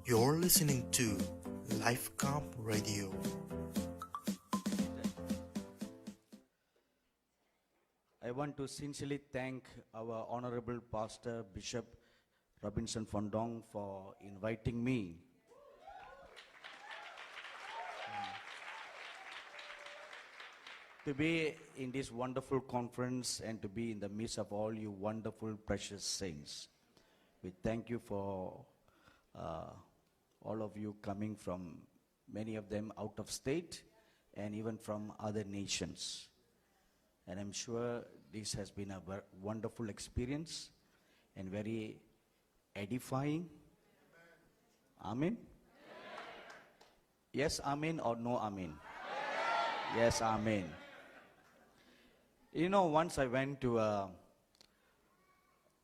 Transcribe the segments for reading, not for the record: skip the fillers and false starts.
You're listening to Life Camp Radio. I want to sincerely thank our Honorable Pastor Bishop Robinson Fondong for inviting me to be in this wonderful conference and to be in the midst of all you wonderful, precious saints. We thank you for all of you coming from, many of them out of state and even from other nations. And I'm sure this has been a wonderful experience and very edifying. Amen? Yes, amen, or no, amen? Yes, amen. You know, once I went to a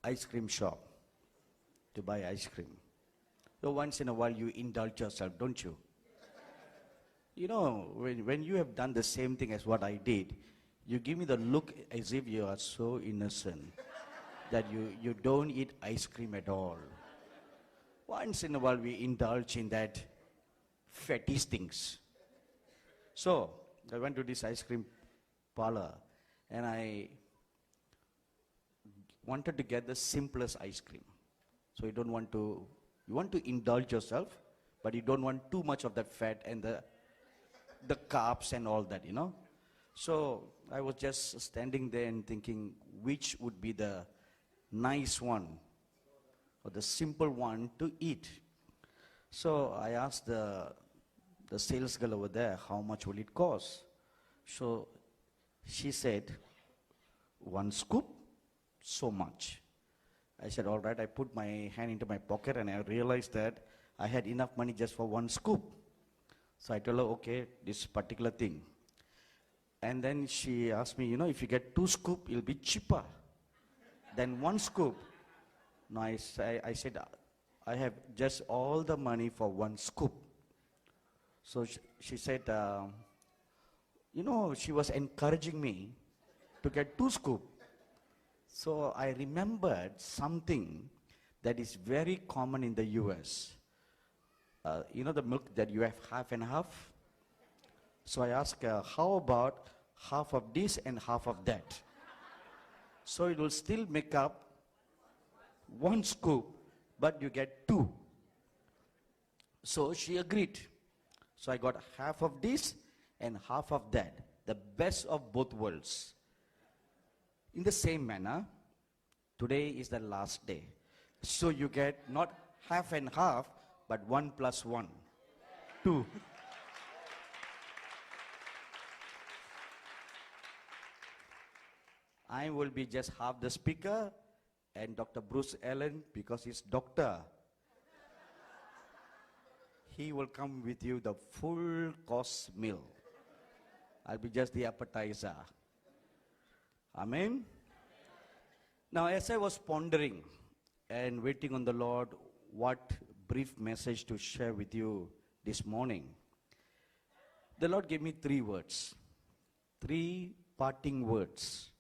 ice cream shop to buy ice cream. So once in a while you indulge yourself, don't you? You know, when you have done the same thing as what I did, you give me the look as if you are so innocent that you don't eat ice cream at all. Once in a while we indulge in that fetish things. So I went to this ice cream parlor and I wanted to get the simplest ice cream. So you want to indulge yourself, but you don't want too much of that fat and the carbs and all that, you know. So I was just standing there and thinking which would be the nice one or the simple one to eat. So I asked the sales girl over there, how much will it cost? So she said, 1 scoop, so much. I said, all right. I put my hand into my pocket and I realized that I had enough money just for 1 scoop. So I told her, okay, this particular thing. And then she asked me, you know, if you get 2 scoops, it'll be cheaper than 1 scoop. No, I said, I have just all the money for 1 scoop. So she said, you know, she was encouraging me to get 2 scoops. So I remembered something that is very common in the US. You know the milk that you have half and half? So I asked her, how about half of this and half of that? So it will still make up 1 scoop, but you get 2. So she agreed. So I got half of this and half of that, the best of both worlds. In the same manner, today is the last day. So you get not half and half, but 1 plus 1, 2. I will be just half the speaker, and Dr. Bruce Allen, because he's doctor, he will come with you the full course meal. I'll be just the appetizer. Amen? Now, as I was pondering and waiting on the Lord, what brief message to share with you this morning, the Lord gave me 3 words, 3 parting words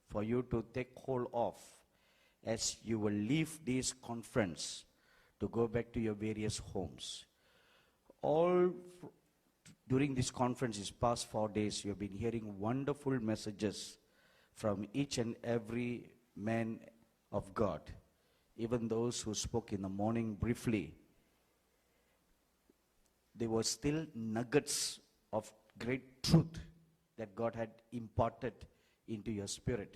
for you to take hold of as you will leave this conference to go back to your various homes. All during this conference, these past 4 days, you have been hearing wonderful messages from each and every man of God, even those who spoke in the morning briefly. There were still nuggets of great truth that God had imparted into your spirit.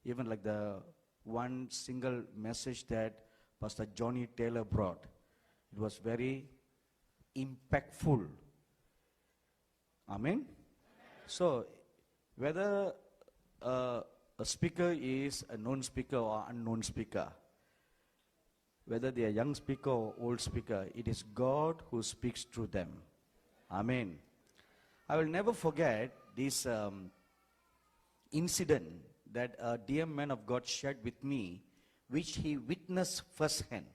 Even like the one single message that Pastor Johnny Taylor brought, it was very impactful. Amen? So, whether a speaker is a known speaker or unknown speaker, whether they are young speaker or old speaker, it is God who speaks through them. Amen. I will never forget this incident that a dear man of God shared with me, which he witnessed firsthand.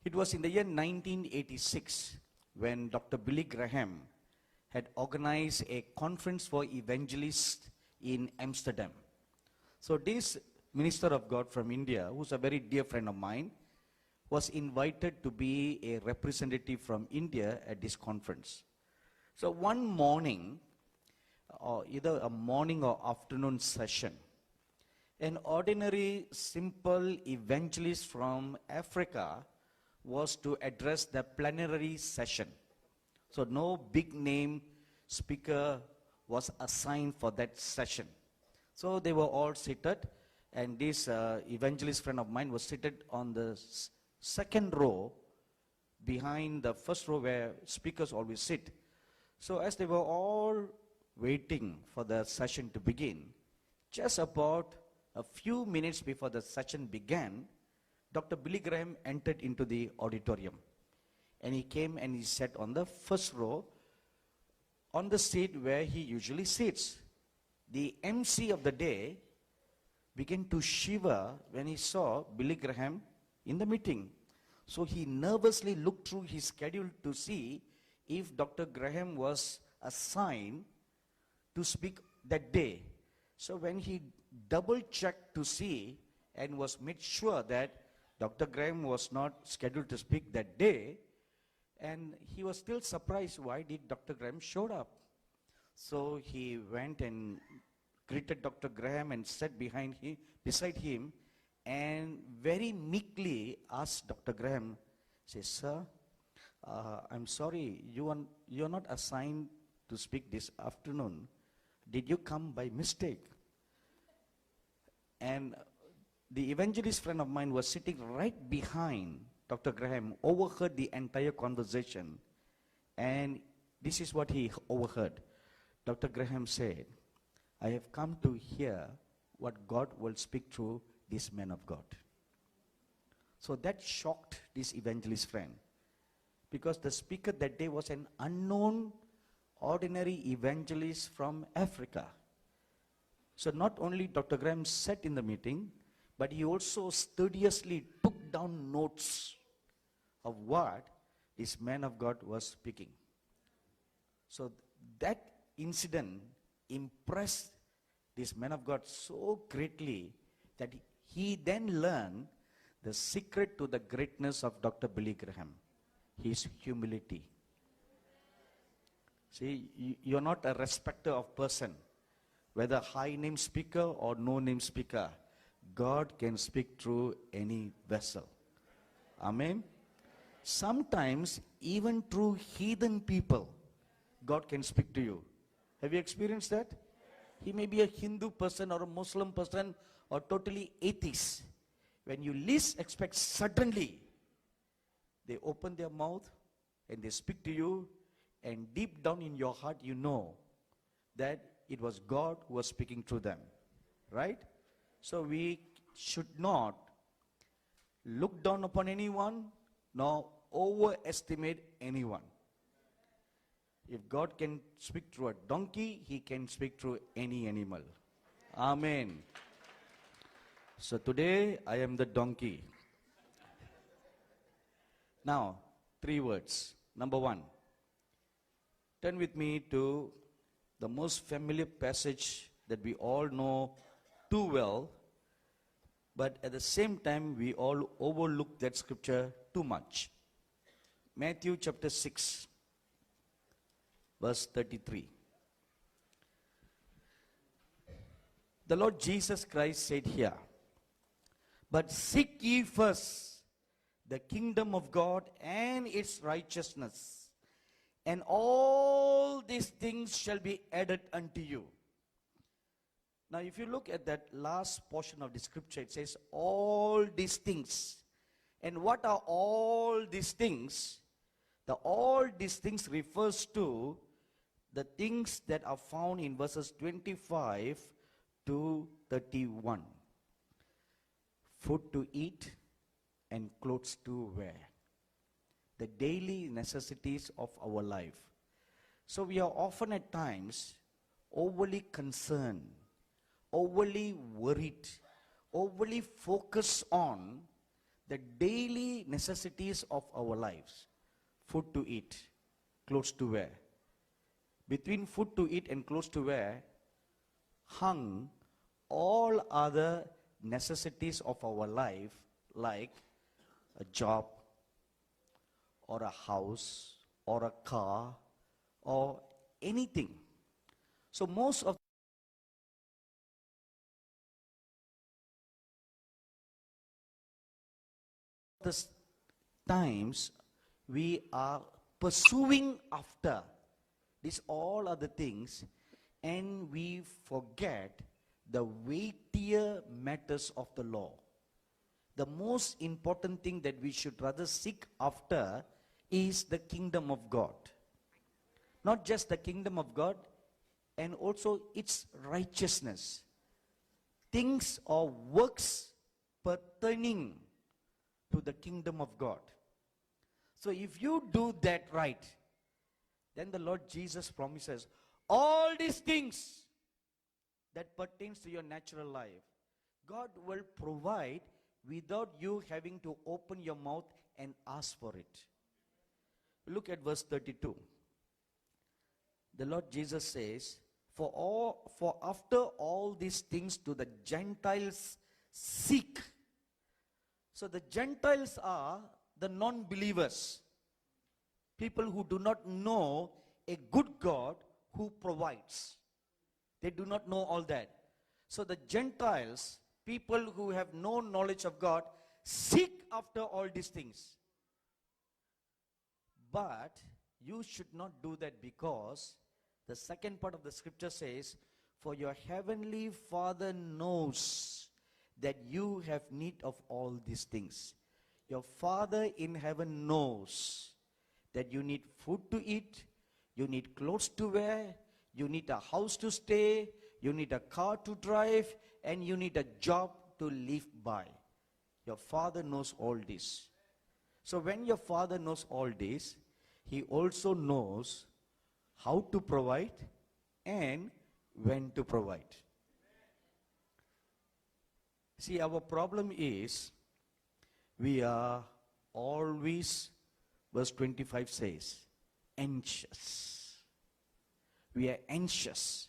It was in the year 1986 when Dr. Billy Graham had organized a conference for evangelists in Amsterdam. So this minister of God from India, who's a very dear friend of mine, was invited to be a representative from India at this conference. So one morning, or either a morning or afternoon session, an ordinary, simple evangelist from Africa was to address the plenary session. So no big name speaker was assigned for that session. So they were all seated, and this evangelist friend of mine was seated on the second row behind the first row where speakers always sit. So as they were all waiting for the session to begin, just about a few minutes before the session began, Dr. Billy Graham entered into the auditorium. And he came and he sat on the first row on the seat where he usually sits. The MC of the day began to shiver when he saw Billy Graham in the meeting. So he nervously looked through his schedule to see if Dr. Graham was assigned to speak that day. So when he double-checked to see and was made sure that Dr. Graham was not scheduled to speak that day, and he was still surprised why did Dr. Graham showed up. So he went and greeted Dr. Graham and sat beside him, and very meekly asked Dr. Graham, says, "Sir, I'm sorry, you are not assigned to speak this afternoon. Did you come by mistake?" And the evangelist friend of mine was sitting right behind Dr. Graham, overheard the entire conversation, and this is what he overheard. Dr. Graham said, "I have come to hear what God will speak through this man of God." So that shocked this evangelist friend, because the speaker that day was an unknown, ordinary evangelist from Africa. So not only Dr. Graham sat in the meeting, but he also studiously took down notes of what this man of God was speaking. So that incident impressed this man of God so greatly that he then learned the secret to the greatness of Dr. Billy Graham, his humility. See, you're not a respecter of person, whether high name speaker or no name speaker. God can speak through any vessel. Amen. Sometimes even through heathen people, God can speak to you. Have you experienced that? He may be a Hindu person or a Muslim person or totally atheist. When you least expect, suddenly they open their mouth and they speak to you, and deep down in your heart you know that it was God who was speaking through them. Right? So we should not look down upon anyone nor overestimate anyone. If God can speak through a donkey, he can speak through any animal. Amen. So today I am the donkey. Now, 3 words. Number 1. Turn with me to the most familiar passage that we all know too well, but at the same time we all overlook that scripture too much. Matthew chapter 6, verse 33. The Lord Jesus Christ said here, "But seek ye first the kingdom of God and its righteousness, and all these things shall be added unto you." Now, if you look at that last portion of the scripture, it says, all these things. And what are all these things? The all these things refers to the things that are found in verses 25 to 31. Food to eat and clothes to wear. The daily necessities of our life. So we are often at times overly concerned, overly worried, overly focused on the daily necessities of our lives. Food to eat, clothes to wear. Between food to eat and clothes to wear hung all other necessities of our life, like a job, or a house, or a car, or anything. So most of the times we are pursuing after these all other things, and we forget the weightier matters of the law. The most important thing that we should rather seek after is the kingdom of God. Not just the kingdom of God, and also its righteousness. Things or works pertaining to the kingdom of God. So if you do that right, then the Lord Jesus promises all these things that pertains to your natural life, God will provide without you having to open your mouth and ask for it. Look at verse 32. The Lord Jesus says, for after all these things do the Gentiles seek. So the Gentiles are the non-believers, people who do not know a good God who provides. They do not know all that. So the Gentiles, people who have no knowledge of God, seek after all these things. But you should not do that, because the second part of the scripture says, for your heavenly Father knows that you have need of all these things. Your Father in heaven knows that you need food to eat, you need clothes to wear, you need a house to stay, you need a car to drive, and you need a job to live by. Your Father knows all this. So when your Father knows all this, He also knows how to provide and when to provide. See, our problem is we are always, verse 25 says, anxious. We are anxious.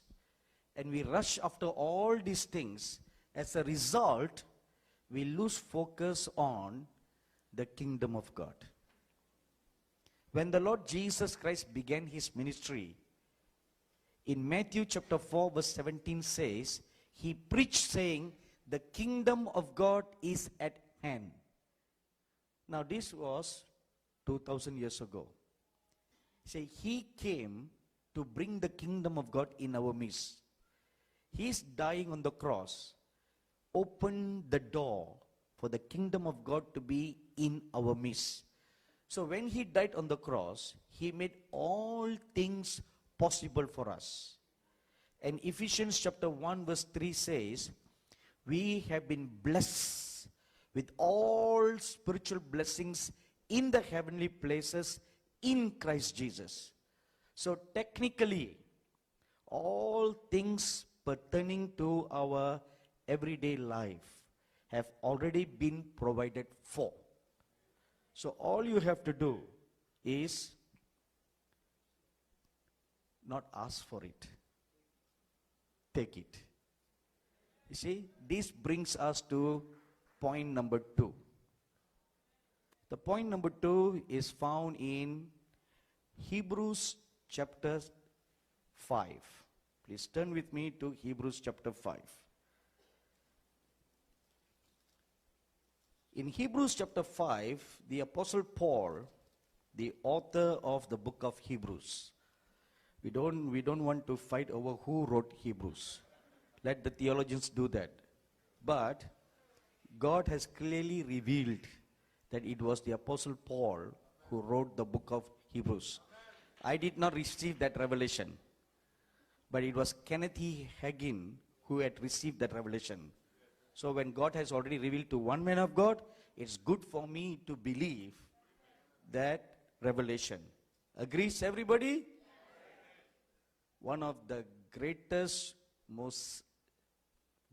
And we rush after all these things. As a result, we lose focus on the kingdom of God. When the Lord Jesus Christ began His ministry, in Matthew chapter 4 verse 17 says, He preached saying, the kingdom of God is at hand. Now this was 2000 years ago. Say, He came to bring the kingdom of God in our midst. His dying on the cross opened the door for the kingdom of God to be in our midst. So when He died on the cross, He made all things possible for us. And Ephesians chapter 1 verse 3 says, we have been blessed with all spiritual blessings in the heavenly places in Christ Jesus. So technically, all things pertaining to our everyday life have already been provided for. So all you have to do is not ask for it. Take it. You see, this brings us to point number 2. The point number 2 is found in Hebrews chapter 5. Please turn with me to Hebrews chapter 5. In Hebrews chapter 5, the Apostle Paul, the author of the book of Hebrews, we don't want to fight over who wrote Hebrews. Let the theologians do that. But God has clearly revealed that it was the Apostle Paul who wrote the book of Hebrews. I did not receive that revelation, but it was Kenneth E. Hagin who had received that revelation. So when God has already revealed to one man of God, it's good for me to believe that revelation. Agrees everybody? One of the greatest, most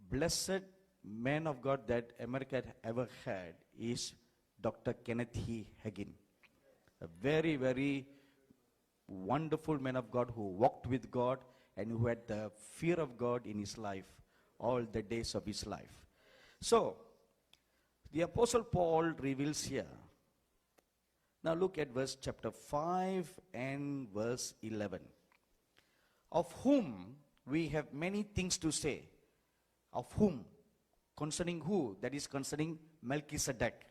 blessed man of God that America had ever had is Dr. Kenneth E. Hagin. A very, very wonderful man of God who walked with God and who had the fear of God in his life, all the days of his life. So, the Apostle Paul reveals here Now look at verse chapter 5 and verse 11. Of whom we have many things to say. Of whom? Concerning who? That is concerning Melchizedek.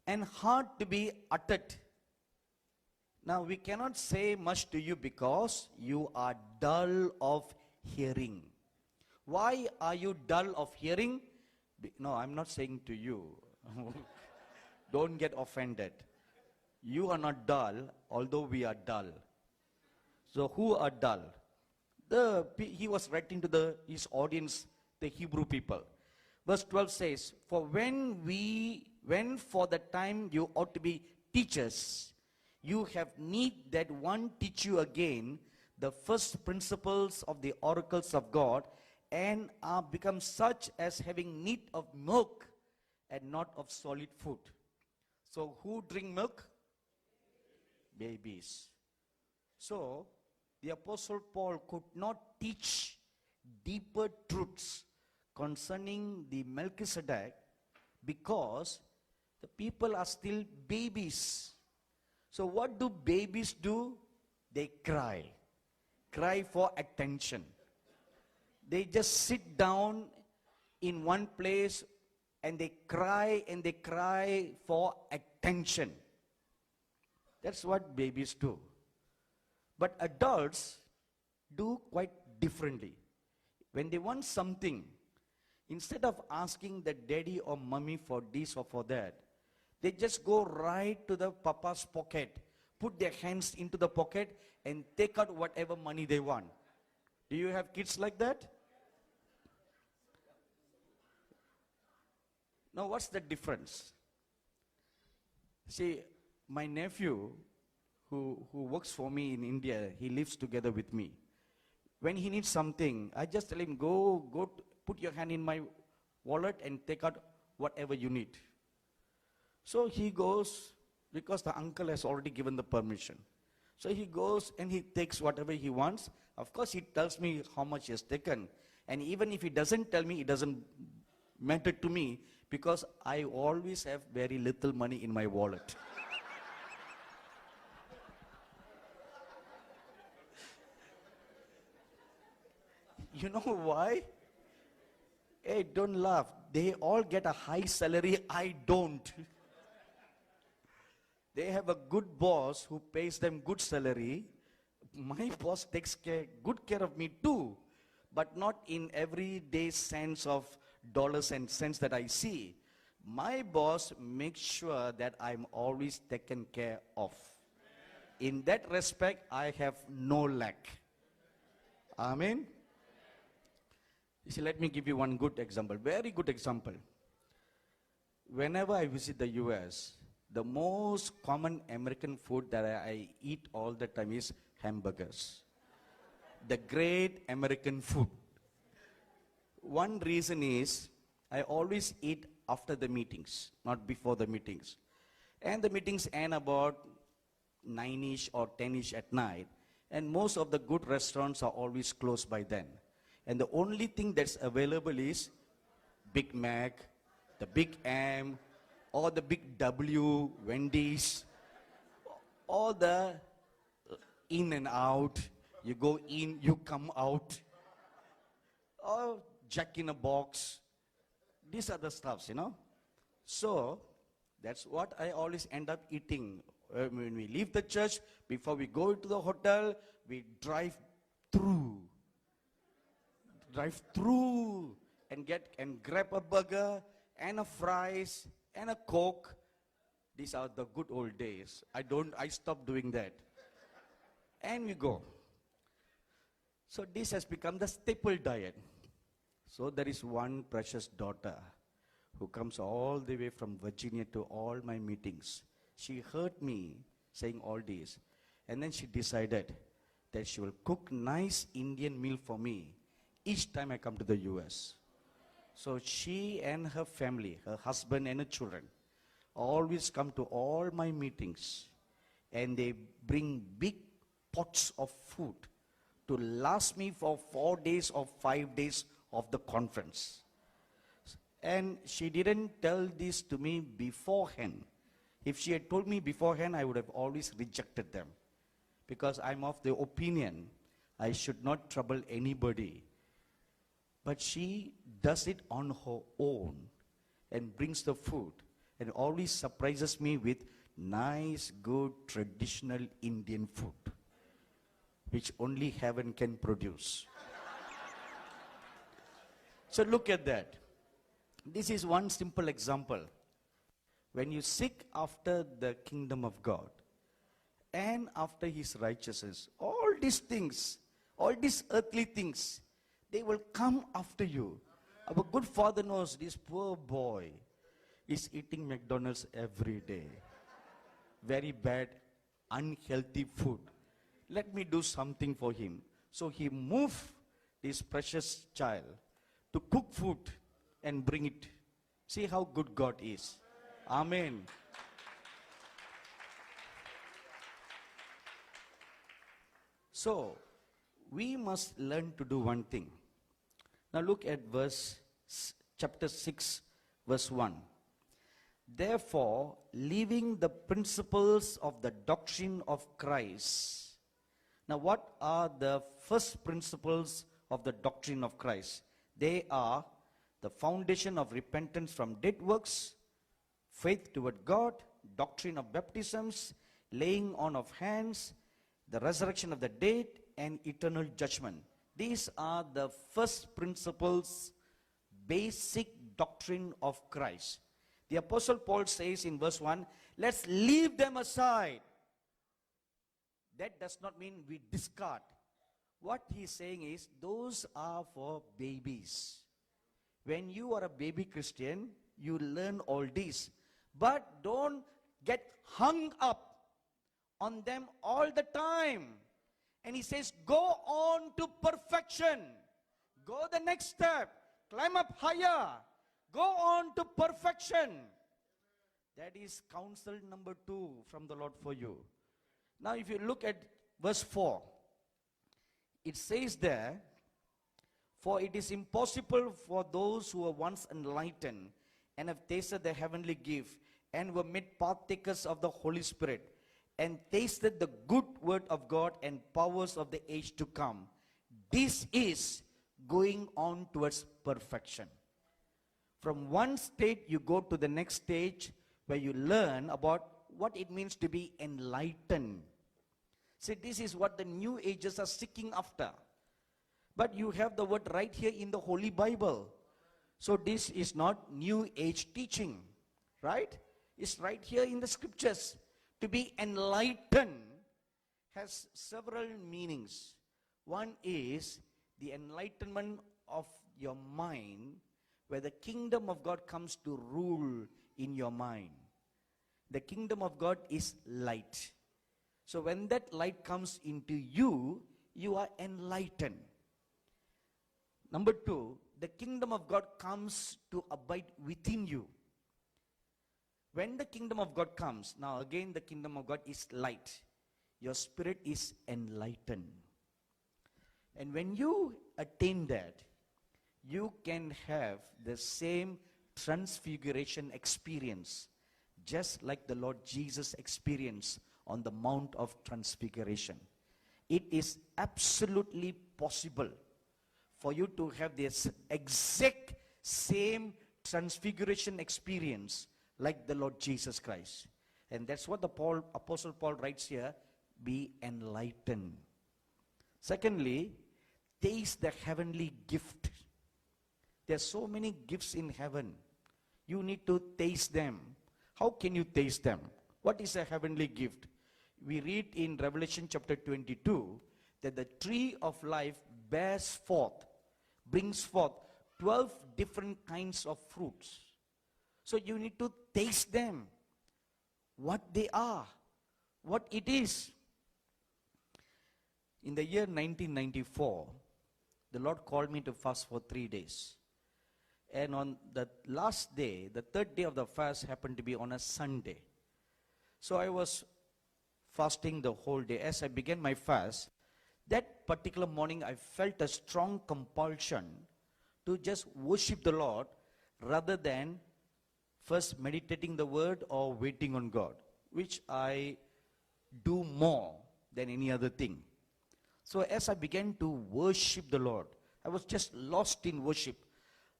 And hard to be uttered. Now we cannot say much to you because you are dull of hearing. Why are you dull of hearing? No, I'm not saying to you. Don't get offended. You are not dull, although we are dull. So who are dull? He was writing to his audience, the Hebrew people. Verse 12 says, For when for the time you ought to be teachers, you have need that one teach you again the first principles of the oracles of God, and are become such as having need of milk and not of solid food. So who drink milk? Babies. So the Apostle Paul could not teach deeper truths concerning the Melchizedek because the people are still babies. So what do babies do? They cry. Cry for attention. They just sit down in one place and they cry for attention. That's what babies do. But adults do quite differently. When they want something, instead of asking the daddy or mommy for this or for that, they just go right to the papa's pocket, put their hands into the pocket and take out whatever money they want. Do you have kids like that? Now what's the difference? See, my nephew who works for me in India, he lives together with me. When he needs something, I just tell him, go put your hand in my wallet and take out whatever you need. So he goes, because the uncle has already given the permission. So he goes and he takes whatever he wants. Of course, he tells me how much he has taken. And even if he doesn't tell me, it doesn't matter to me, because I always have very little money in my wallet. You know why? Hey, don't laugh. They all get a high salary. I don't. They have a good boss who pays them good salary. My boss takes good care of me too, but not in everyday sense of dollars and cents that I see. My boss makes sure that I'm always taken care of. In that respect, I have no lack. Amen. You see, let me give you one good example, very good example. Whenever I visit the US, the most common American food that I eat all the time is hamburgers. The great American food. One reason is I always eat after the meetings, not before the meetings. And the meetings end about 9-ish or 10-ish at night. And most of the good restaurants are always closed by then. And the only thing that's available is Big Mac, the Big M, or the Big W, Wendy's, or the In and Out. You go in, you come out. Or Jack in a Box. These are the stuffs, you know. So, that's what I always end up eating. When we leave the church, before we go to the hotel, we drive through and grab a burger and a fries and a Coke. These are the good old days. I stopped doing that. And we go. So this has become the staple diet. So there is one precious daughter who comes all the way from Virginia to all my meetings. She heard me saying all this, and then she decided that she will cook nice Indian meal for me each time I come to the US. So she and her family, her husband and her children, always come to all my meetings, and they bring big pots of food to last me for 4 days or 5 days of the conference. And she didn't tell this to me beforehand. If she had told me beforehand, I would have always rejected them. Because I'm of the opinion I should not trouble anybody. But she does it on her own and brings the food and always surprises me with nice, good, traditional Indian food, which only heaven can produce. So look at that. This is one simple example. When you seek after the kingdom of God and after his righteousness, all these things, all these earthly things, they will come after you. Our good Father knows this poor boy is eating McDonald's every day. Very bad, unhealthy food. Let me do something for him. So he moved this precious child to cook food and bring it. See how good God is. Amen. So, we must learn to do one thing. Now look at chapter 6, verse 1. Therefore, leaving the principles of the doctrine of Christ. Now what are the first principles of the doctrine of Christ? They are the foundation of repentance from dead works, faith toward God, doctrine of baptisms, laying on of hands, the resurrection of the dead, and eternal judgment. These are the first principles, basic doctrine of Christ. The Apostle Paul says in verse 1, let's leave them aside. That does not mean we discard. What he's saying is, those are for babies. When you are a baby Christian, you learn all this. But don't get hung up on them all the time. And he says, go on to perfection. Go the next step. Climb up higher. Go on to perfection. That is counsel number 2 from the Lord for you. Now if you look at verse 4, it says there, for it is impossible for those who were once enlightened and have tasted the heavenly gift and were made partakers of the Holy Spirit and tasted the good word of God and powers of the age to come. This is going on towards perfection. From one state you go to the next stage where you learn about what it means to be enlightened. See, this is what the new ages are seeking after. But you have the word right here in the Holy Bible. So this is not new age teaching, right? It's right here in the scriptures. To be enlightened has several meanings. One is the enlightenment of your mind, where the kingdom of God comes to rule in your mind. The kingdom of God is light. So when that light comes into you, you are enlightened. Number 2, the kingdom of God comes to abide within you. When the kingdom of God comes, now again the kingdom of God is light. Your spirit is enlightened. And when you attain that, you can have the same transfiguration experience, just like the Lord Jesus experienced on the Mount of Transfiguration. It is absolutely possible for you to have this exact same transfiguration experience like the Lord Jesus Christ. And that's what the Apostle Paul writes here, be enlightened. Secondly, taste the heavenly gift. There are so many gifts in heaven. You need to taste them. How can you taste them? What is a heavenly gift? We read in Revelation chapter 22 that the tree of life brings forth 12 different kinds of fruits. So you need to taste them, what they are, what it is. In the year 1994, the Lord called me to fast for 3 days. And on the last day, the third day of the fast happened to be on a Sunday. So I was fasting the whole day. As I began my fast, that particular morning I felt a strong compulsion to just worship the Lord rather than First, meditating the word or waiting on God, which I do more than any other thing. So as I began to worship the Lord, I was just lost in worship.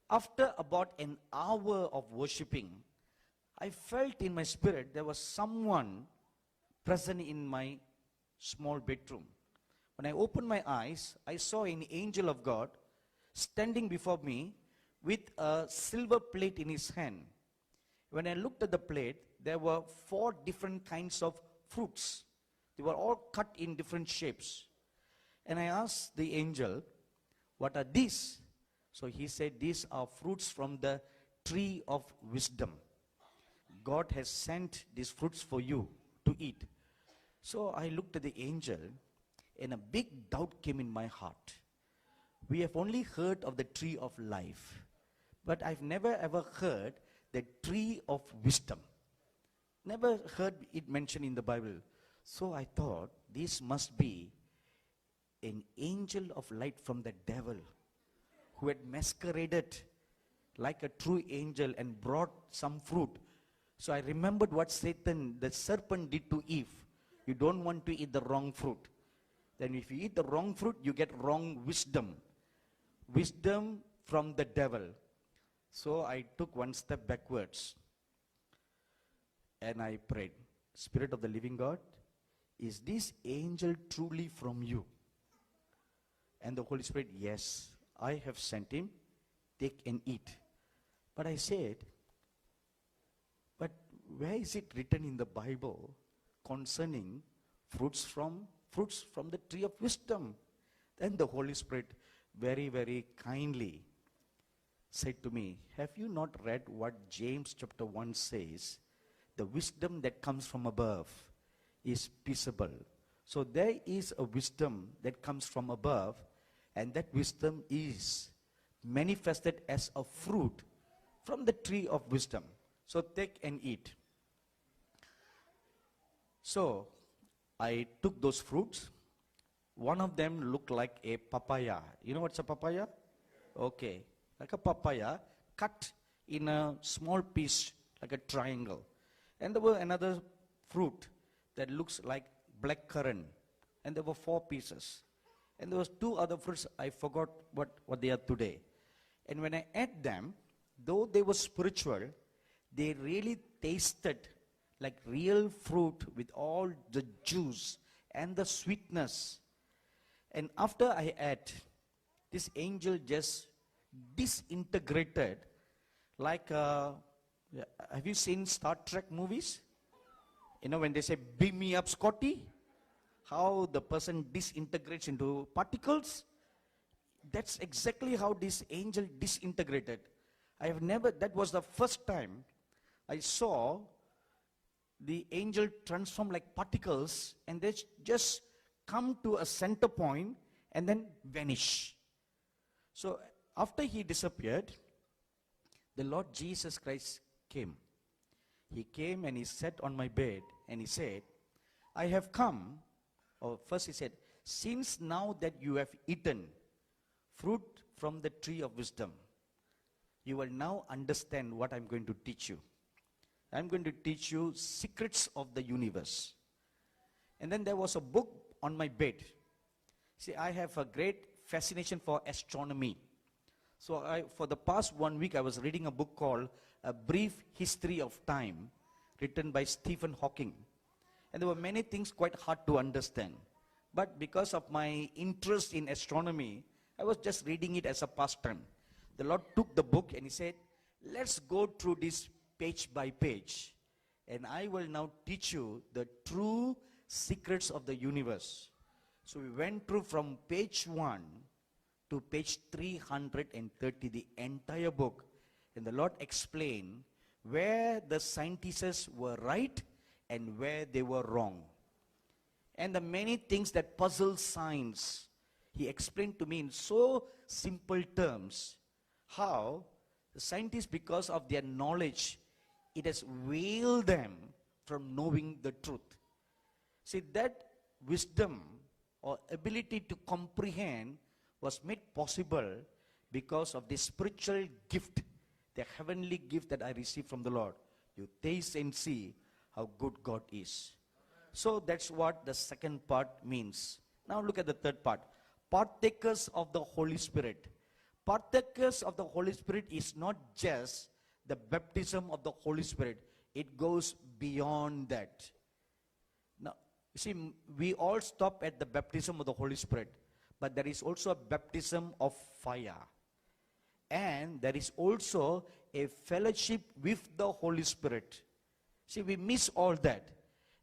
After about an hour of worshiping, I felt in my spirit there was someone present in my small bedroom. When I opened my eyes, I saw an angel of God standing before me with a silver plate in his hand. When I looked at the plate, there were 4 different kinds of fruits. They were all cut in different shapes. And I asked the angel, "What are these?" So he said, "These are fruits from the tree of wisdom. God has sent these fruits for you to eat." So I looked at the angel, and a big doubt came in my heart. We have only heard of the tree of life, but I've never ever heard the tree of wisdom. Never heard it mentioned in the Bible. So I thought, this must be an angel of light from the devil who had masqueraded like a true angel and brought some fruit. So I remembered what Satan, the serpent, did to Eve. You don't want to eat the wrong fruit. Then if you eat the wrong fruit, you get wrong wisdom. Wisdom from the devil. So I took one step backwards and I prayed, "Spirit of the living God, is this angel truly from you?" And the Holy Spirit, "Yes, I have sent him. Take and eat." But I said, "But where is it written in the Bible concerning fruits from the tree of wisdom?" Then the Holy Spirit very, very kindly said to me, "Have you not read what James chapter 1 says? The wisdom that comes from above is peaceable." So there is a wisdom that comes from above, and that wisdom is manifested as a fruit from the tree of wisdom. So take and eat. So I took those fruits. One of them looked like a papaya. You know what's a papaya? Okay. Like a papaya cut in a small piece, like a triangle. And there were another fruit that looks like black currant. And there were 4 pieces. And there was 2 other fruits, I forgot what they are today. And when I ate them, though they were spiritual, they really tasted like real fruit with all the juice and the sweetness. And after I ate, this angel just disintegrated like, have you seen Star Trek movies? You know, when they say, "Beam me up, Scotty," how the person disintegrates into particles. That's exactly how this angel disintegrated. That was the first time I saw the angel transform like particles, and they just come to a center point and then vanish. So after he disappeared, the Lord Jesus Christ came. He came and he sat on my bed and he said, "I have come," or first he said, "Since now that you have eaten fruit from the tree of wisdom, you will now understand what I'm going to teach you. I'm going to teach you secrets of the universe." And then there was a book on my bed. See, I have a great fascination for astronomy. So for the past 1 week, I was reading a book called A Brief History of Time, written by Stephen Hawking. And there were many things quite hard to understand. But because of my interest in astronomy, I was just reading it as a pastime. The Lord took the book and he said, "Let's go through this page by page. And I will now teach you the true secrets of the universe." So we went through from page 1 to page 330, the entire book. And the Lord explained where the scientists were right and where they were wrong. And the many things that puzzle science, he explained to me in so simple terms how the scientists, because of their knowledge, it has veiled them from knowing the truth. See, that wisdom or ability to comprehend was made possible because of the spiritual gift the heavenly gift that I received from the Lord. You taste and see how good God is. So that's what the second part means. Now look at the third part. Partakers of the Holy Spirit. Partakers of the Holy Spirit is not just the baptism of the Holy Spirit. It goes beyond that. Now, you see, we all stop at the baptism of the Holy Spirit. But there is also a baptism of fire. And there is also a fellowship with the Holy Spirit. See, we miss all that.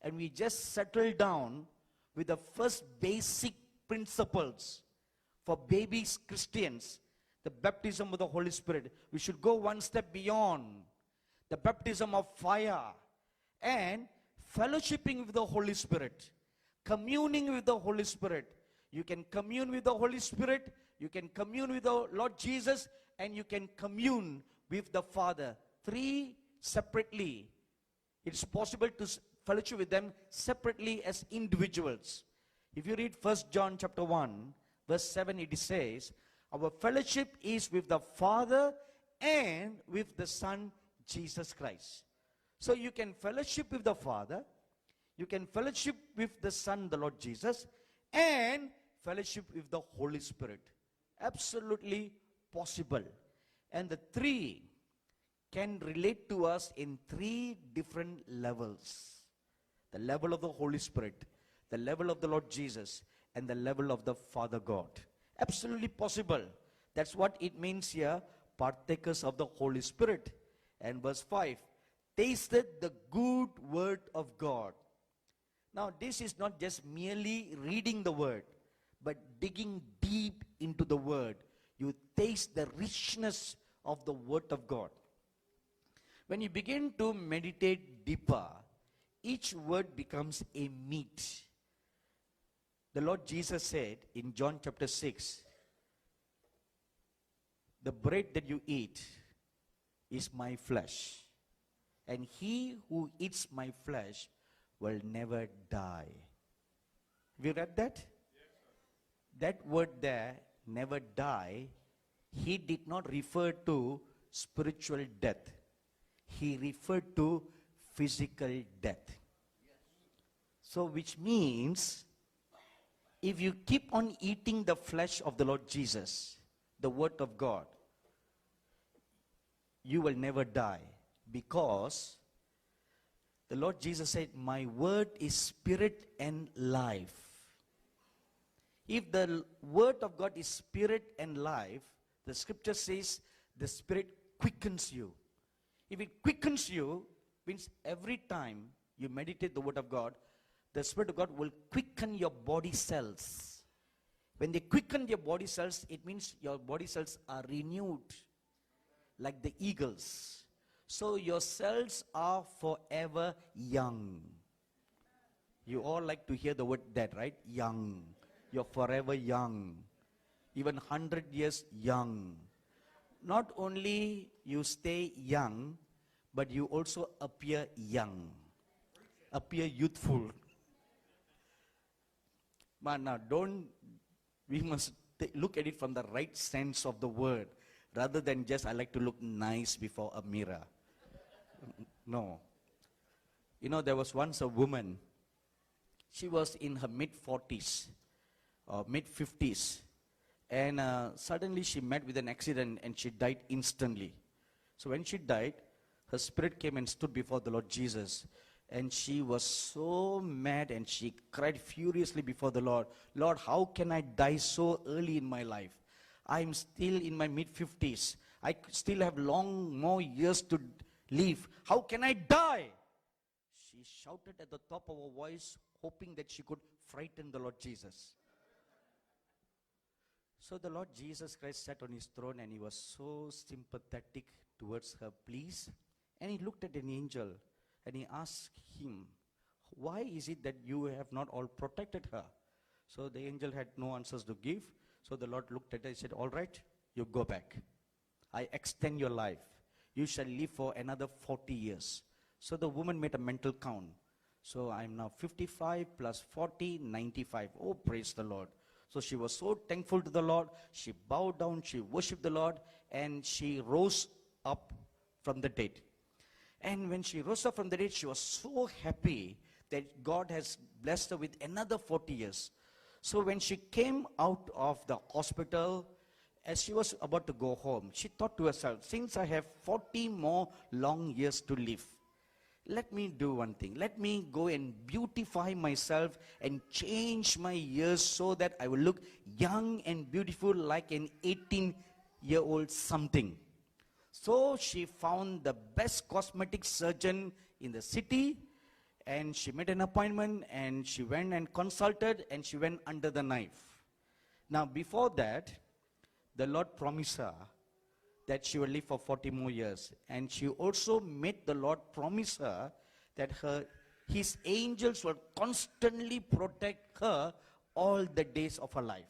And we just settle down with the first basic principles for babies, Christians, the baptism of the Holy Spirit. We should go one step beyond the baptism of fire and fellowshipping with the Holy Spirit, communing with the Holy Spirit. You can commune with the Holy Spirit, you can commune with the Lord Jesus, and you can commune with the Father. Three separately. It's possible to fellowship with them separately as individuals. If you read 1 John chapter 1, verse 7, it says, our fellowship is with the Father and with the Son, Jesus Christ. So you can fellowship with the Father, you can fellowship with the Son, the Lord Jesus, and fellowship with the Holy Spirit. Absolutely possible. And the three can relate to us in three different levels. The level of the Holy Spirit, the level of the Lord Jesus, and the level of the Father God. Absolutely possible. That's what it means here, partakers of the Holy Spirit. And verse 5, tasted the good word of God. Now, this is not just merely reading the word, but digging deep into the word. You taste the richness of the word of God. When you begin to meditate deeper, each word becomes a meat. The Lord Jesus said in John chapter 6, the bread that you eat is my flesh, and he who eats my flesh will never die. Have you read that? Yes, that word there, never die, he did not refer to spiritual death. He referred to physical death. So which means, if you keep on eating the flesh of the Lord Jesus, the word of God, you will never die, because the Lord Jesus said, my word is spirit and life. If the word of God is spirit and life, the scripture says the spirit quickens you. If it quickens you, means every time you meditate the word of God, the Spirit of God will quicken your body cells. When they quicken your body cells, it means your body cells are renewed like the eagles. So your cells are forever young. You all like to hear the word that, right? Young. You're forever young. Even 100 years young. Not only you stay young, but you also appear young. Appear youthful. But now we must look at it from the right sense of the word, rather than just I like to look nice before a mirror. No. You know, there was once a woman, she was in her mid-40s, or mid-50s, and suddenly she met with an accident and she died instantly. So when she died, her spirit came and stood before the Lord Jesus. And she was so mad and she cried furiously before the Lord. Lord, how can I die so early in my life? I'm still in my mid-50s. I still have long more years to live. How can I die? She shouted at the top of her voice, hoping that she could frighten the Lord Jesus. So the Lord Jesus Christ sat on his throne and he was so sympathetic towards her pleas. And he looked at an angel and he asked him, why is it that you have not all protected her? So the angel had no answers to give. So the Lord looked at her and said, all right, you go back. I extend your life. You shall live for another 40 years. So the woman made a mental count. So I'm now 55 plus 40, 95. Oh, praise the Lord. So she was so thankful to the Lord. She bowed down, she worshipped the Lord, and she rose up from the dead. And when she rose up from the dead, she was so happy that God has blessed her with another 40 years. So when she came out of the hospital, as she was about to go home, she thought to herself, since I have 40 more long years to live, let me do one thing. Let me go and beautify myself and change my years so that I will look young and beautiful like an 18-year-old something. So she found the best cosmetic surgeon in the city, and she made an appointment, and she went and consulted, and she went under the knife. Now, before that, the Lord promised her that she will live for 40 more years. And she also made the Lord promise her that his angels will constantly protect her all the days of her life,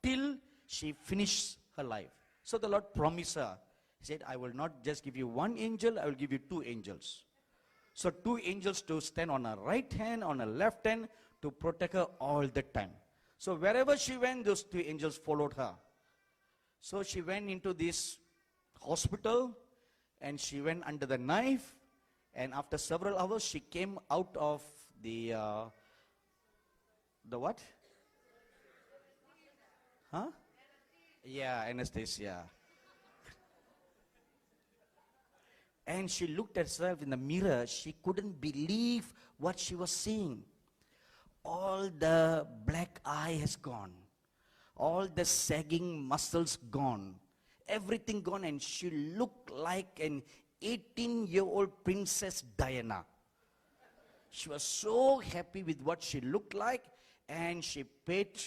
till she finished her life. So the Lord promised her, he said, I will not just give you one angel, I will give you two angels. So two angels to stand on her right hand, on her left hand, to protect her all the time. So wherever she went, those two angels followed her. So she went into this hospital, and she went under the knife, and after several hours she came out of the what? Huh? Yeah, anesthesia. And she looked at herself in the mirror. She couldn't believe what she was seeing. All the black eye has gone. All the sagging muscles gone. Everything gone, and she looked like an 18-year-old Princess Diana. She was so happy with what she looked like, and she paid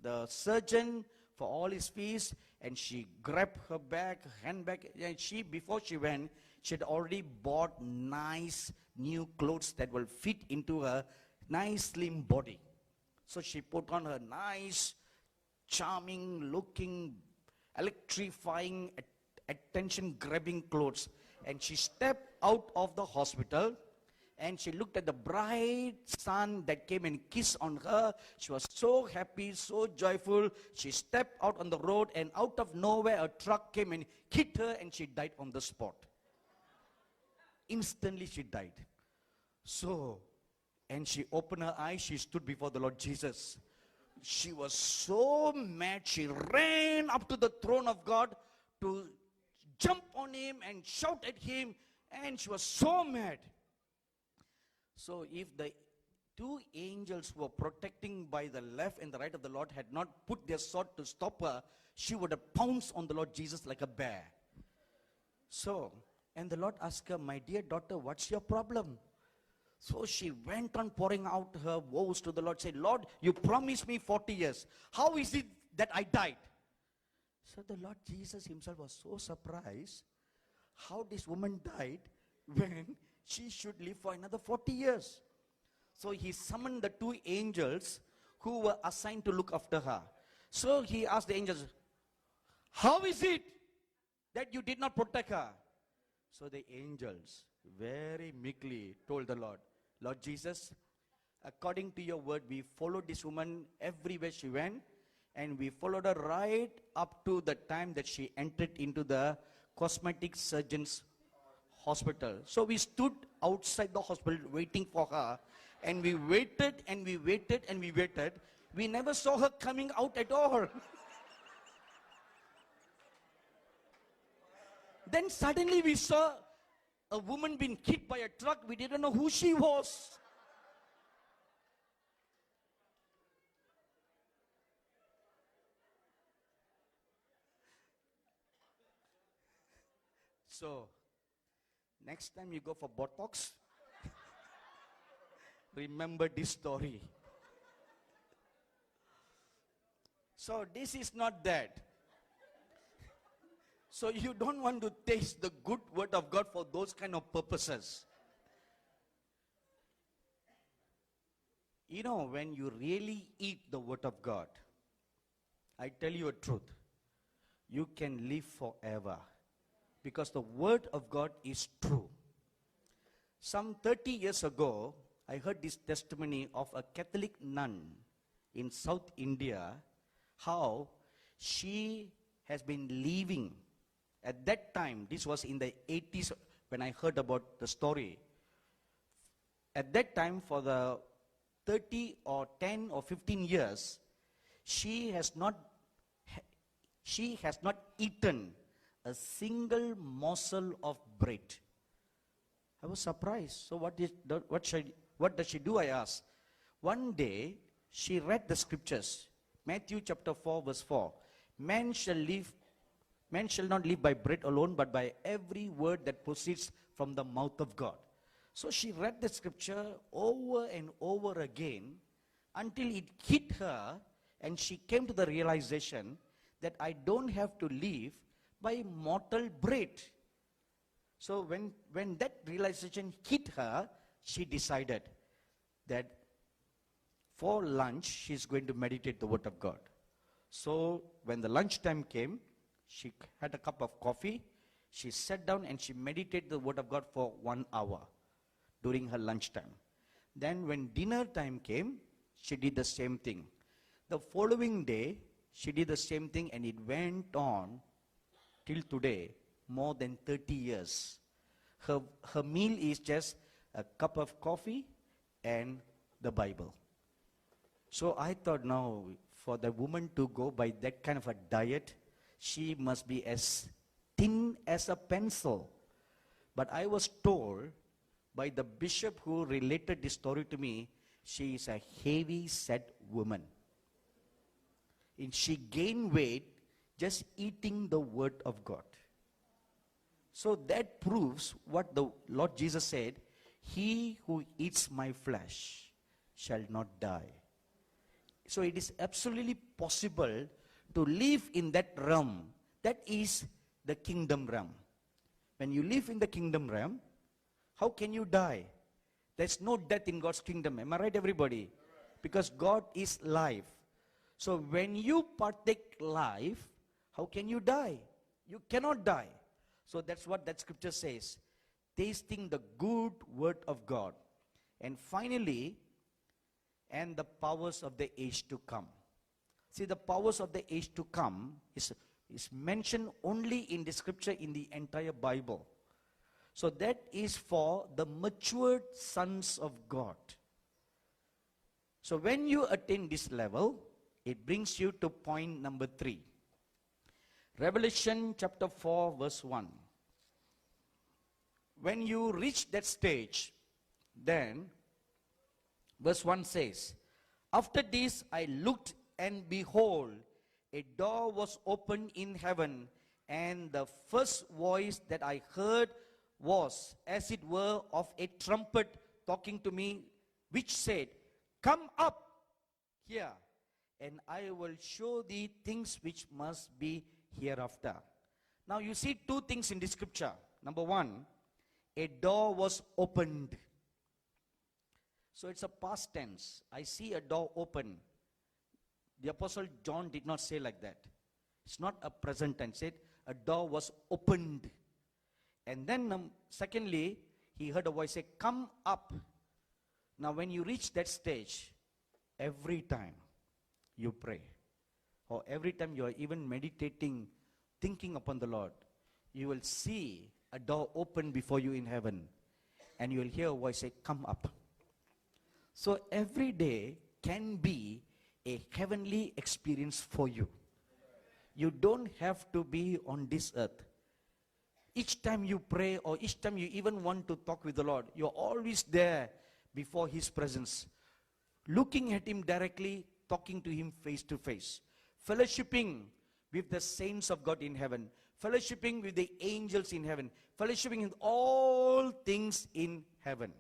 the surgeon for all his fees, and she grabbed her bag, handbag, and before she went, she had already bought nice new clothes that will fit into her nice slim body. So she put on her nice, charming looking, electrifying, attention-grabbing clothes. And she stepped out of the hospital, and she looked at the bright sun that came and kissed on her. She was so happy, so joyful. She stepped out on the road, and out of nowhere, a truck came and hit her, and she died on the spot. Instantly, she died. So, and she opened her eyes, she stood before the Lord Jesus. She was so mad, she ran up to the throne of God to jump on him and shout at him, and she was so mad. So if the two angels who were protecting by the left and the right of the Lord had not put their sword to stop her, she would have pounced on the Lord Jesus like a bear. So, and the Lord asked her, my dear daughter, what's your problem? So she went on pouring out her woes to the Lord, said, Lord, you promised me 40 years. How is it that I died? So the Lord Jesus himself was so surprised how this woman died when she should live for another 40 years. So he summoned the two angels who were assigned to look after her. So he asked the angels, how is it that you did not protect her? So the angels very meekly told the Lord, Lord Jesus, according to your word, we followed this woman everywhere she went, and we followed her right up to the time that she entered into the cosmetic surgeon's hospital. So we stood outside the hospital waiting for her, and we waited and we waited and we waited. We never saw her coming out at all. Then suddenly we saw a woman being hit by a truck. We didn't know who she was. So, next time you go for Botox, remember this story. So, this is not that. So, you don't want to taste the good word of God for those kind of purposes. You know, when you really eat the word of God, I tell you a truth, you can live forever. Because the word of God is true. Some 30 years ago, I heard this testimony of a Catholic nun in South India, how she has been living At that time, this was in the 80s when I heard about the story. At that time, for the 30 or 10 or 15 years, she has not she has not eaten a single morsel of bread. I was surprised. So what does she do, I asked. One day, she read the scriptures. Matthew chapter 4, verse 4. Man shall not live by bread alone, but by every word that proceeds from the mouth of God. So she read the scripture over and over again until it hit her, and she came to the realization that I don't have to live by mortal bread. So when that realization hit her, she decided that for lunch, she's going to meditate the Word of God. So when the lunchtime came, she had a cup of coffee, she sat down and she meditated the Word of God for 1 hour during her lunchtime. Then when dinner time came, she did the same thing. The following day, she did the same thing, and it went on till today, more than 30 years. Her meal is just a cup of coffee and the Bible. So I thought, now, for the woman to go by that kind of a diet, she must be as thin as a pencil. But I was told by the bishop who related this story to me, she is a heavy-set woman. And she gained weight just eating the Word of God. So that proves what the Lord Jesus said, he who eats my flesh shall not die. So it is absolutely possible to live in that realm. That is the kingdom realm. When you live in the kingdom realm, how can you die? There's no death in God's kingdom. Am I right, everybody? Because God is life. So when you partake life, how can you die? You cannot die. So that's what that scripture says. Tasting the good word of God. And finally, and the powers of the age to come. See, the powers of the age to come is mentioned only in the scripture in the entire Bible. So that is for the matured sons of God. So when you attain this level, it brings you to point number 3. Revelation chapter 4, verse 1. When you reach that stage, then verse 1 says, after this I looked, and behold, a door was opened in heaven, and the first voice that I heard was, as it were, of a trumpet talking to me, which said, come up here, and I will show thee things which must be hereafter. Now you see two things in the scripture. Number 1, a door was opened. So it's a past tense. I see a door open. The Apostle John did not say like that. It's not a present tense. He said a door was opened. And then secondly, he heard a voice say, come up. Now when you reach that stage, every time you pray, or every time you are even meditating, thinking upon the Lord, you will see a door open before you in heaven. And you will hear a voice say, come up. So every day can be a heavenly experience for you. You don't have to be on this earth. Each time you pray, or each time you even want to talk with the Lord, you're always there before His presence, looking at Him directly, talking to Him face to face, fellowshipping with the saints of God in heaven, fellowshipping with the angels in heaven, fellowshipping with all things in heaven.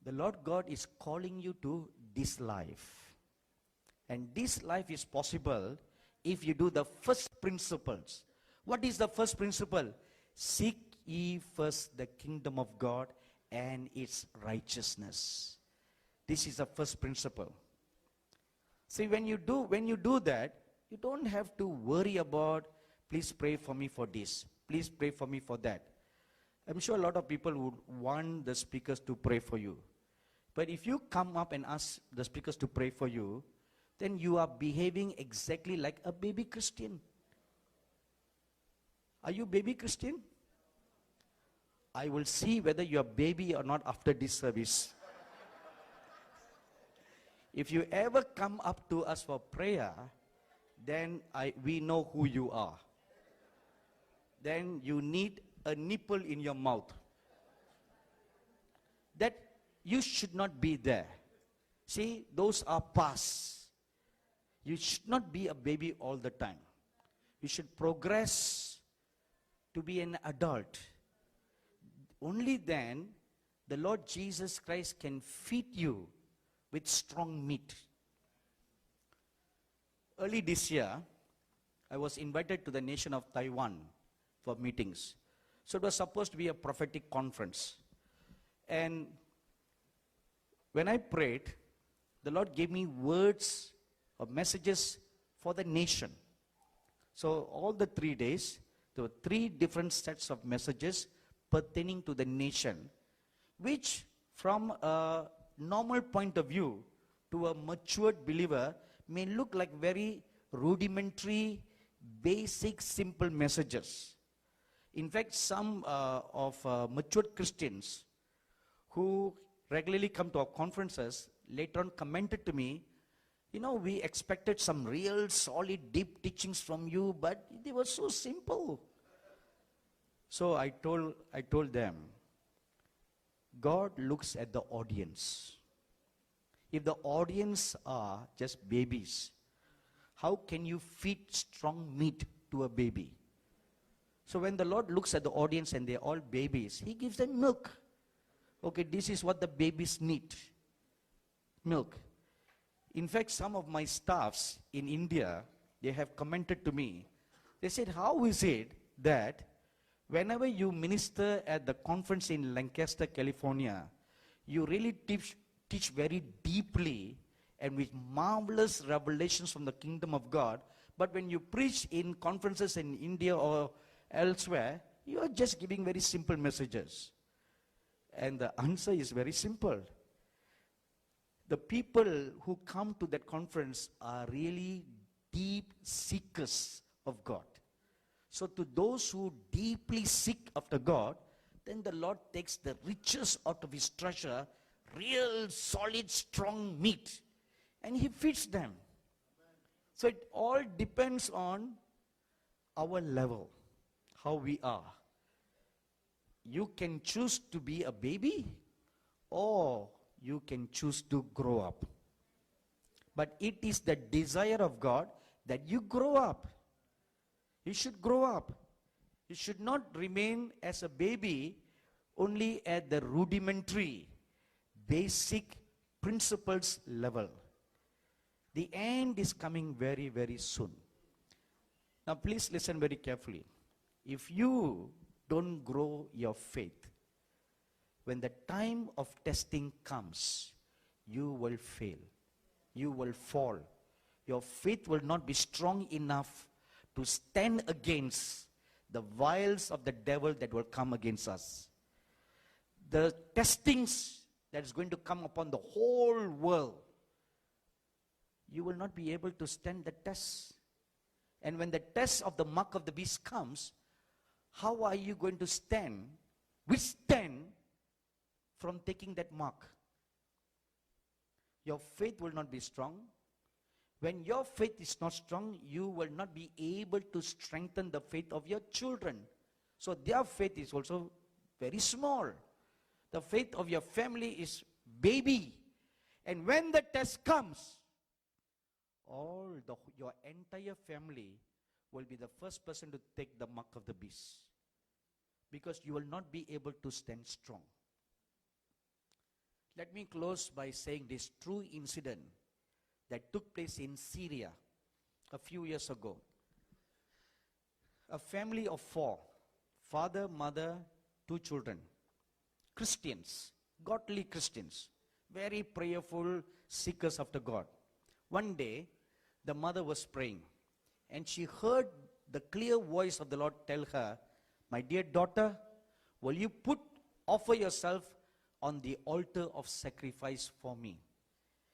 The Lord God is calling you to this life. And this life is possible if you do the first principles. What is the first principle? Seek ye first the kingdom of God and its righteousness. This is the first principle. See, when you do that, you don't have to worry about, please pray for me for this, please pray for me for that. I'm sure a lot of people would want the speakers to pray for you. But if you come up and ask the speakers to pray for you, then you are behaving exactly like a baby Christian. Are you baby Christian? I will see whether you are baby or not after this service. If you ever come up to us for prayer, then we know who you are. Then you need a nipple in your mouth. That you should not be there. See, those are past. You should not be a baby all the time. You should progress to be an adult. Only then the Lord Jesus Christ can feed you with strong meat. Early this year, I was invited to the nation of Taiwan for meetings. So it was supposed to be a prophetic conference. And when I prayed, the Lord gave me words or messages for the nation. So all the 3 days, there were 3 different sets of messages pertaining to the nation, which from a normal point of view to a matured believer may look like very rudimentary, basic, simple messages. In fact, some of matured Christians who regularly come to our conferences later on commented to me, we expected some real solid deep teachings from you, but they were so simple. So I told them, God looks at the audience. If the audience are just babies, how can you feed strong meat to a baby? So when the Lord looks at the audience and they're all babies, He gives them milk. Okay, this is what the babies need. Milk. In fact, some of my staffs in India, they have commented to me. They said, how is it that whenever you minister at the conference in Lancaster, California, you really teach very deeply and with marvelous revelations from the kingdom of God, but when you preach in conferences in India or elsewhere, you are just giving very simple messages. And the answer is very simple. The people who come to that conference are really deep seekers of God. So to those who deeply seek after God, then the Lord takes the riches out of His treasure, real, solid, strong meat, and He feeds them. So it all depends on our level, how we are. You can choose to be a baby, or you can choose to grow up. But it is the desire of God that you grow up. You should grow up. You should not remain as a baby only at the rudimentary, basic principles level. The end is coming very, very soon. Now please listen very carefully. If you don't grow your faith, when the time of testing comes, you will fail. You will fall. Your faith will not be strong enough to stand against the wiles of the devil that will come against us. The testings that is going to come upon the whole world, you will not be able to stand the test. And when the test of the mark of the beast comes, how are you going to withstand from taking that mark? Your faith will not be strong. When your faith is not strong, you will not be able to strengthen the faith of your children. So their faith is also very small. The faith of your family is baby. And when the test comes, your entire family will be the first person to take the mark of the beast. Because you will not be able to stand strong. Let me close by saying this true incident that took place in Syria a few years ago. A family of 4, father, mother, 2 children, Christians, godly Christians, very prayerful seekers after God. One day, the mother was praying, and she heard the clear voice of the Lord tell her, "My dear daughter, will you offer yourself on the altar of sacrifice for me?"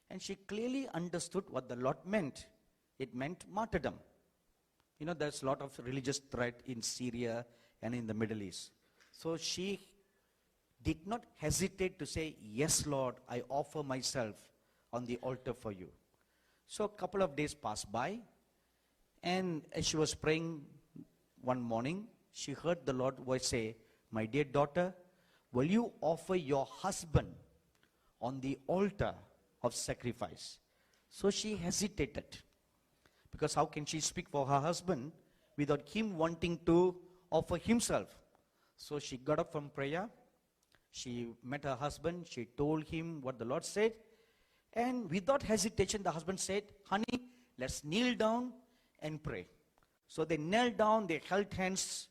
And she clearly understood what the Lord meant. It meant martyrdom. You know, there's a lot of religious threat in Syria and in the Middle East. So she did not hesitate to say, yes, Lord, I offer myself on the altar for you. So a couple of days passed by, and as she was praying one morning, she heard the Lord voice say, my dear daughter, will you offer your husband on the altar of sacrifice? So she hesitated, because how can she speak for her husband without him wanting to offer himself? So she got up from prayer. She met her husband. She told him what the Lord said. And without hesitation, the husband said, honey, let's kneel down and pray. So they knelt down, they held hands,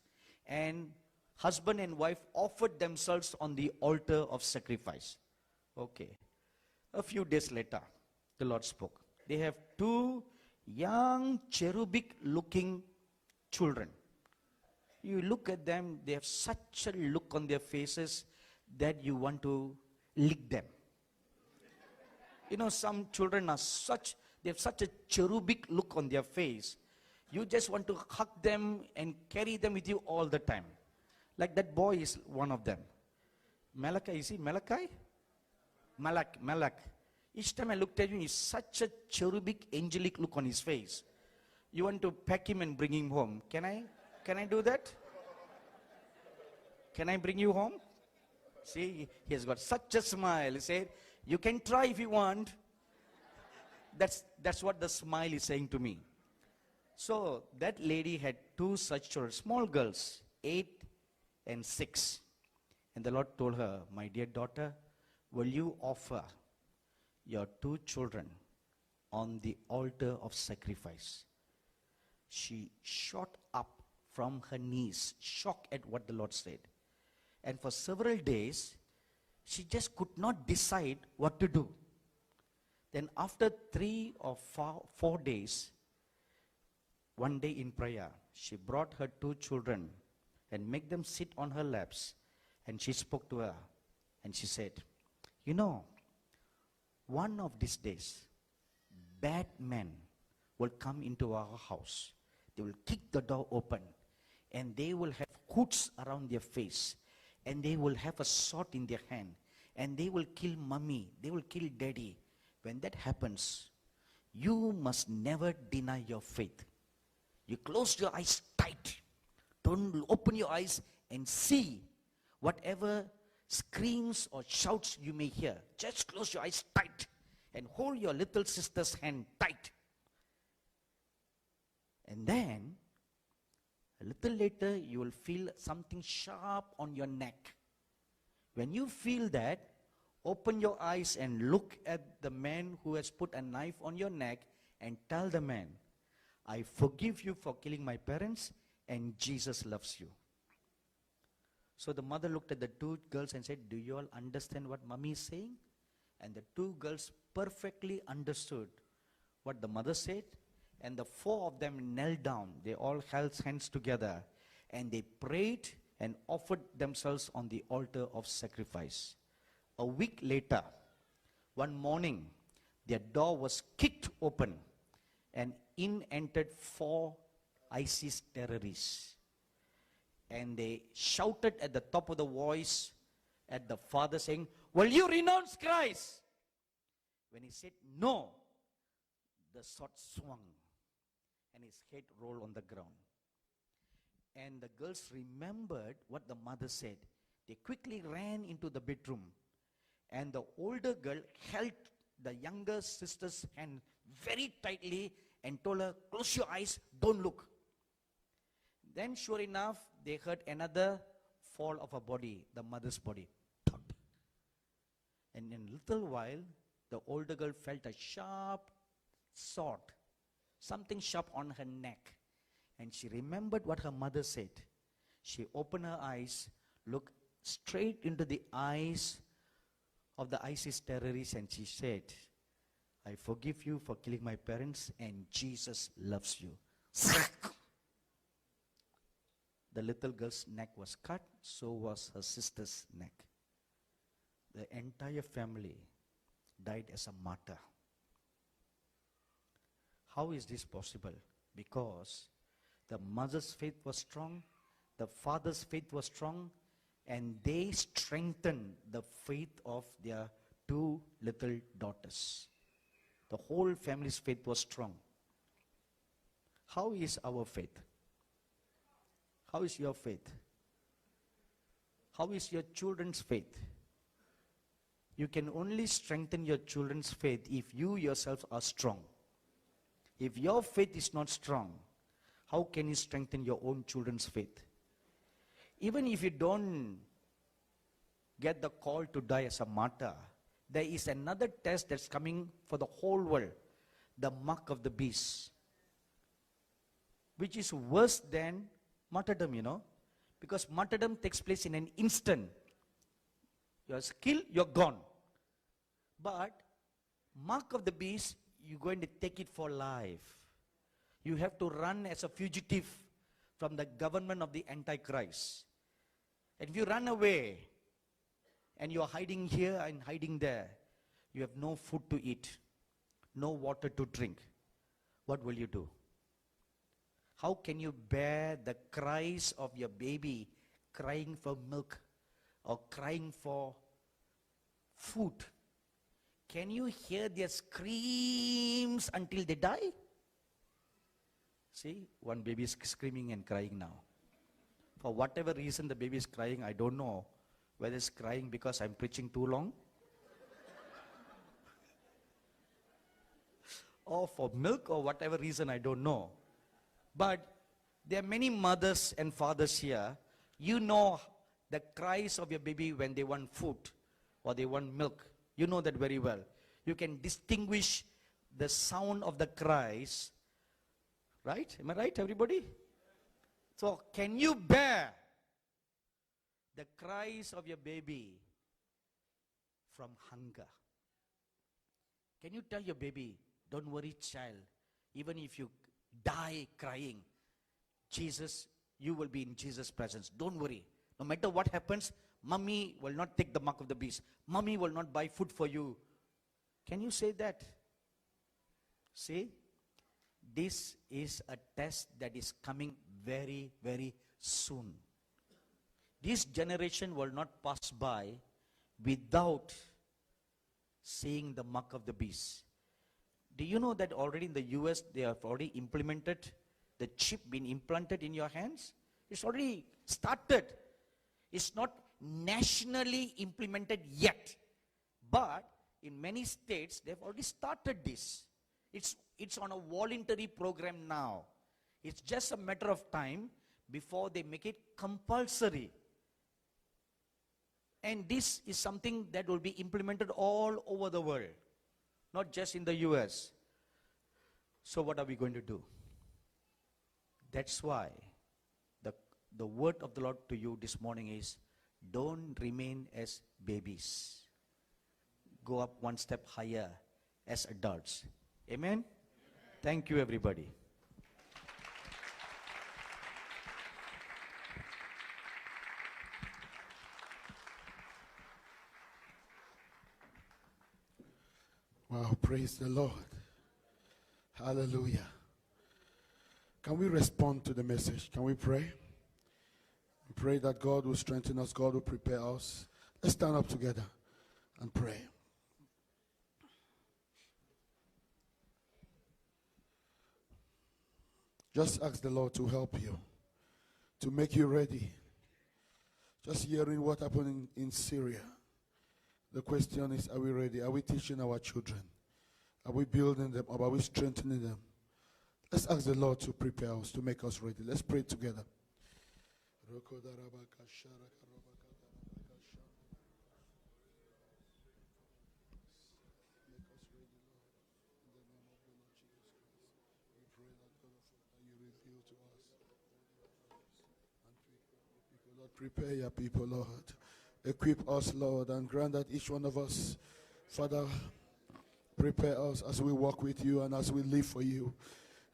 and husband and wife offered themselves on the altar of sacrifice. Okay. A few days later, the Lord spoke. They have two young cherubic looking children. You look at them, they have such a look on their faces that you want to lick them. You know, some children are they have such a cherubic look on their face. You just want to hug them and carry them with you all the time. Like that boy is one of them. Malachi, is he Malachi? Malak. Each time I looked at him, he's such a cherubic, angelic look on his face. You want to pack him and bring him home. Can I do that? Can I bring you home? See, he has got such a smile. He said, you can try if you want. That's what the smile is saying to me. So that lady had two such children, small girls, 8 and 6. And the Lord told her, my dear daughter, will you offer your two children on the altar of sacrifice? She shot up from her knees, shocked at what the Lord said. And for several days, she just could not decide what to do. Then after 3 or 4 days, one day in prayer, she brought her two children and made them sit on her laps. And she spoke to her and she said, you know, one of these days, bad men will come into our house. They will kick the door open and they will have hoods around their face and they will have a sword in their hand and they will kill mommy, they will kill daddy. When that happens, you must never deny your faith. You close your eyes tight. Don't open your eyes and see whatever screams or shouts you may hear. Just close your eyes tight and hold your little sister's hand tight. And then, a little later, you will feel something sharp on your neck. When you feel that, open your eyes and look at the man who has put a knife on your neck and tell the man, I forgive you for killing my parents and Jesus loves you. So the mother looked at the two girls and said, do you all understand what mommy is saying? And the two girls perfectly understood what the mother said. And the 4 of them knelt down. They all held hands together. And they prayed and offered themselves on the altar of sacrifice. A week later, one morning, their door was kicked open. And in entered 4 ISIS terrorists. And they shouted at the top of the voice at the father saying, will you renounce Christ? When he said no, the sword swung and his head rolled on the ground. And the girls remembered what the mother said. They quickly ran into the bedroom. And the older girl held the younger sister's hand very tightly and told her, close your eyes, don't look. Then sure enough, they heard another fall of a body, the mother's body. Thud. And in a little while, the older girl felt a sharp sword, something sharp on her neck. And she remembered what her mother said. She opened her eyes, looked straight into the eyes of the ISIS terrorists, and she said, I forgive you for killing my parents, and Jesus loves you. The little girl's neck was cut, so was her sister's neck. The entire family died as a martyr. How is this possible? Because The mother's faith was strong, the father's faith was strong, and they strengthened the faith of their two little daughters. The whole family's faith was strong. How is our faith? How is your faith? How is your children's faith? You can only strengthen your children's faith if you yourself are strong. If your faith is not strong, how can you strengthen your own children's faith? Even if you don't get the call to die as a martyr, there is another test that's coming for the whole world, the mark of the beast, which is worse than martyrdom, you know, because martyrdom takes place in an instant. You're killed, you're gone. But mark of the beast, you're going to take it for life. You have to run as a fugitive from the government of the Antichrist. And if you run away, and you're hiding here and hiding there, you have no food to eat, no water to drink. What will you do? How can you bear the cries of your baby crying for milk or crying for food? Can you hear their screams until they die? See, one baby is screaming and crying now. For whatever reason the baby is crying, I don't know whether it's crying because I'm preaching too long or for milk or whatever reason, I don't know. But there are many mothers and fathers here. You know the cries of your baby when they want food or they want milk. You know that very well. You can distinguish the sound of the cries. Right? Am I right, everybody? So, can you bear the cries of your baby from hunger? Can you tell your baby, don't worry, child, even if you die crying, Jesus, you will be in Jesus' presence. Don't worry. No matter what happens, mommy will not take the mark of the beast. Mommy will not buy food for you. Can you say that? See, this is a test that is coming very, very soon. This generation will not pass by without seeing the mark of the beast. Do you know that already in the US they have already implemented the chip being implanted in your hands? It's already started. It's not nationally implemented yet. But in many states they've already started this. It's on a voluntary program now. It's just a matter of time before they make it compulsory. And this is something that will be implemented all over the world, not just in the US. So what are we going to do? That's why the word of the Lord to you this morning is, don't remain as babies. Go up one step higher as adults. Amen? Thank you, everybody. Wow, praise the Lord. Hallelujah. Can we respond to the message? Can we pray? We pray that God will strengthen us, God will prepare us. Let's stand up together and pray. Just ask the Lord to help you, to make you ready. Just hearing what happened in Syria. The question is, are we ready? Are we teaching our children? Are we building them up? Are we strengthening them? Let's ask the Lord to prepare us, to make us ready. Let's pray together. Lord, prepare your people, Lord. Equip us, Lord, and grant that each one of us, Father, prepare us as we walk with you and as we live for you.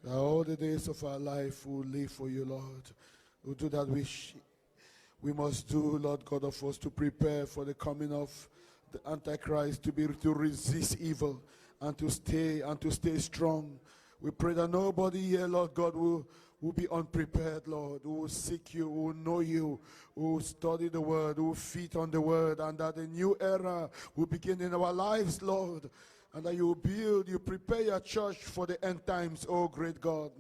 That all the days of our life we'll live for you, Lord. We'll do that which we must do, Lord God of us, to prepare for the coming of the Antichrist, to resist evil and to stay strong. We pray that nobody here, Lord God, will will be unprepared, Lord, who will seek you, who will know you, who will study the word, who will feed on the word, and that a new era will begin in our lives, Lord, and that you will build, you prepare your church for the end times, oh great God.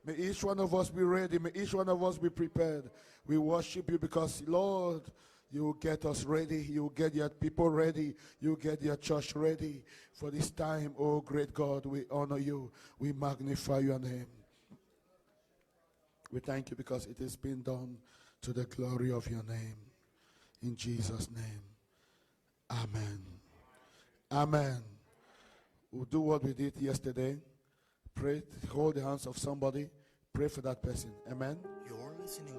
May each one of us be ready, may each one of us be prepared. We worship you because, Lord, you will get us ready, you will get your people ready, you will get your church ready for this time, oh great God. We honor you, we magnify your name. We thank you because it has been done to the glory of your name. In Jesus' name. Amen. Amen. We'll do what we did yesterday. Pray, hold the hands of somebody. Pray for that person. Amen. You're listening